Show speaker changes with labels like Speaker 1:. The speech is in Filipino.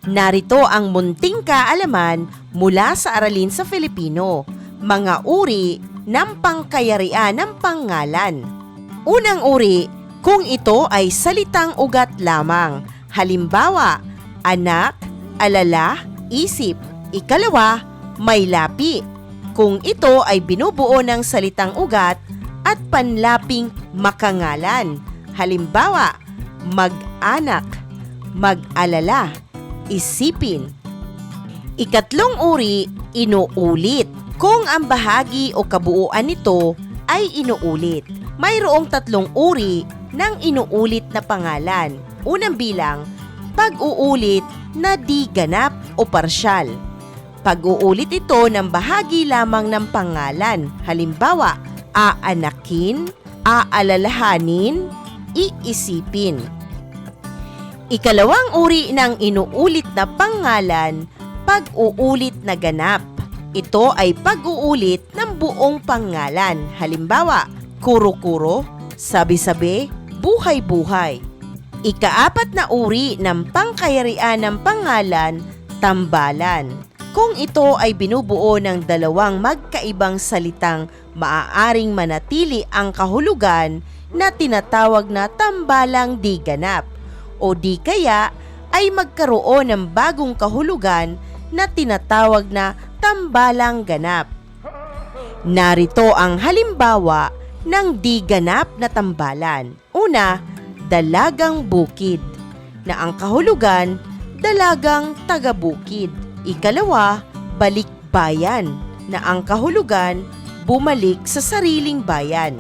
Speaker 1: Narito ang munting kaalaman mula sa Aralin sa Filipino, mga uri ng pangkayarian ng pangalan. Unang uri, kung ito ay salitang ugat lamang. Halimbawa, anak, alala, isip. Ikalawa, may lapi. Kung ito ay binubuo ng salitang ugat at panlaping makangalan. Halimbawa, mag-anak, mag-alala, isipin. Ikatlong uri, inuulit. Kung ang bahagi o kabuuan nito ay inuulit. Mayroong tatlong uri ng inuulit na pangalan. Unang bilang, pag-uulit na di ganap o parsyal. Pag-uulit ito ng bahagi lamang ng pangalan. Halimbawa, aanakin, aalalahanin, iisipin. Ikalawang uri ng inuulit na pangalan, pag-uulit na ganap. Ito ay pag-uulit ng buong pangalan. Halimbawa, kuro-kuro, sabi-sabi, buhay-buhay. Ikaapat na uri ng pangkayarian ng pangalan, tambalan. Kung ito ay binubuo ng dalawang magkaibang salitang maaaring manatili ang kahulugan na tinatawag na tambalang di ganap. O di kaya ay magkaroon ng bagong kahulugan na tinatawag na tambalang ganap. Narito ang halimbawa ng di ganap na tambalan. Una, dalagang bukid, na ang kahulugan, dalagang taga-bukid. Ikalawa, balikbayan, na ang kahulugan, bumalik sa sariling bayan.